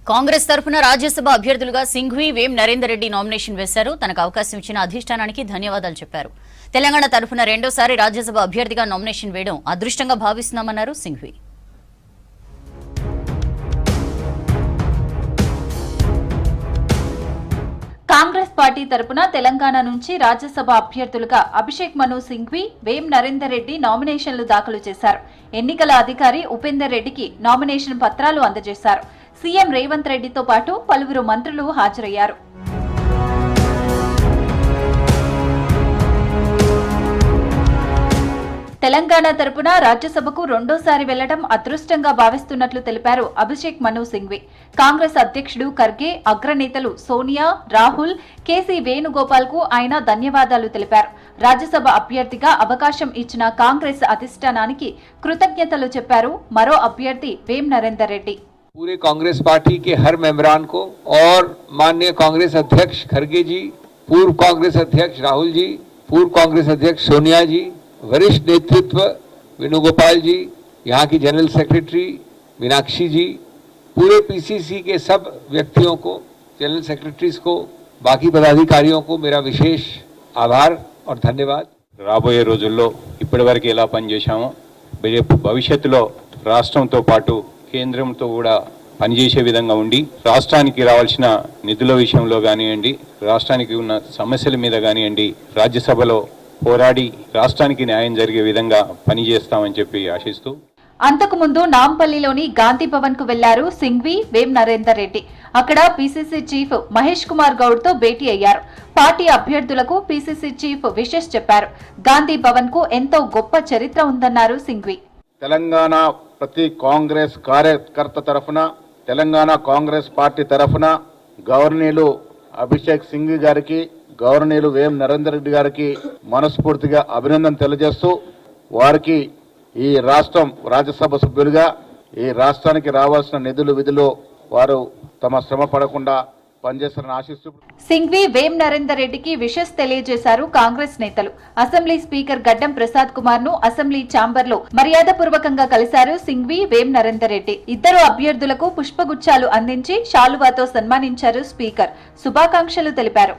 కాంగ్రెస్ తరఫున రాజ్యసభ అభ్యర్థులుగా సింఘ్వి వేం నరేందర్ రెడ్డి నామినేషన్ వేశారు. తనకు అవకాశం ఇచ్చిన అధిష్టానానికి ధన్యవాదాలు చెప్పారు. తెలంగాణ తరఫున రెండోసారి రాజ్యసభ అభ్యర్థిగా నామినేషన్ వేయడం అదృష్టంగా భావిస్తున్నామన్నారు సింఘ్వి. కాంగ్రెస్ పార్టీ తరపున తెలంగాణ నుంచి రాజ్యసభ అభ్యర్థులుగా అభిషేక్ మను సింఘ్వి, వేం నరేందర్ రెడ్డి నామినేషన్లు దాఖలు చేశారు. ఎన్నికల అధికారి ఉపేందర్ రెడ్డికి నామినేషన్ పత్రాలు అందజేశారు. సీఎం రేవంత్ రెడ్డితో పాటు పలువురు మంత్రులు హాజరయ్యారు. తెలంగాణ తరపున రాజ్యసభకు రెండోసారి వెళ్లడం అదృష్టంగా భావిస్తున్నట్లు తెలిపారు అభిషేక్ మను సింఘ్వి. కాంగ్రెస్ అధ్యక్షుడు ఖర్గే, అగ్రనేతలు సోనియా, రాహుల్, కేసీ వేణుగోపాల్ కు ఆయన ధన్యవాదాలు తెలిపారు. రాజ్యసభ అభ్యర్థిగా అవకాశం ఇచ్చిన కాంగ్రెస్ అధిష్టానానికి కృతజ్ఞతలు చెప్పారు మరో అభ్యర్థి వేం నరేందర్ రెడ్డి. पूरे कांग्रेस पार्टी के हर मेंबरान को और माननीय कांग्रेस अध्यक्ष खरगे जी, पूर्व कांग्रेस अध्यक्ष राहुल जी, पूर्व कांग्रेस अध्यक्ष सोनिया जी, वरिष्ठ नेतृत्व वेणुगोपाल जी, यहाँ की जनरल सेक्रेटरी मीनाक्षी जी, पूरे पीसीसी के सब व्यक्तियों को, जनरल सेक्रेटरीज को, बाकी पदाधिकारियों को मेरा विशेष आभार और धन्यवाद. రాబోయే రోజుల్లో ఇప్పటివరకు ఎలా పనిచేశామో భవిష్యత్తులో రాష్ట్రంతో పాటు కేంద్రంతో కూడా పనిచేసే విధంగా ఉండి రాష్ట్రానికి రావాల్సిన నిధుల విషయంలో కానివ్వండి, రాష్ట్రానికి ఉన్న సమస్యల మీద కానివ్వండి, రాజ్యసభలో పోరాడి రాష్ట్రానికి న్యాయం జరిగే విధంగా పనిచేస్తామని చెప్పి ఆశిస్తూ అంతకుముందు నాంపల్లిలోని గాంధీ భవన్ కు వెళ్లారు సింఘ్వి, వేం నరేందర్ రెడ్డి. అక్కడ పీసీసీ చీఫ్ మహేష్ కుమార్ గౌడ్ తో భేటీ అయ్యారు. పార్టీ అభ్యర్థులకు పీసీసీ చీఫ్ విషెస్ చెప్పారు. గాంధీ భవన్ కు ఎంతో గొప్ప చరిత్ర ఉందన్నారు సింఘ్వి. తెలంగాణ ప్రతి కాంగ్రెస్ కార్యకర్త తరఫున, తెలంగాణ కాంగ్రెస్ పార్టీ తరఫున గవర్నీయులు అభిషేక్ సింఘ్వి గారికి, గవర్నీయులు వేం నరేందర్ రెడ్డి గారికి మనస్ఫూర్తిగా అభినందన తెలియజేస్తూ, వారికి ఈ రాష్ట్రం రాజ్యసభ సభ్యులుగా ఈ రాష్ట్రానికి రావాల్సిన నిధులు విధులు వారు తమ శ్రమ పడకుండా పనిచేస్తారని ఆశిస్తూ సింఘ్వి, వేం నరేందర్ రెడ్డికి విషెస్ తెలియజేశారు కాంగ్రెస్ నేతలు. అసెంబ్లీ స్పీకర్ గడ్డం ప్రసాద్ కుమార్ ను అసెంబ్లీ ఛాంబర్ లో మర్యాదపూర్వకంగా కలిశారు సింఘ్వి, వేం నరేందర్ రెడ్డి. ఇద్దరు అభ్యర్థులకు పుష్పగుచ్చాలు అందించి శాలువాతో సన్మానించారు స్పీకర్. శుభాకాంక్షలు తెలిపారు.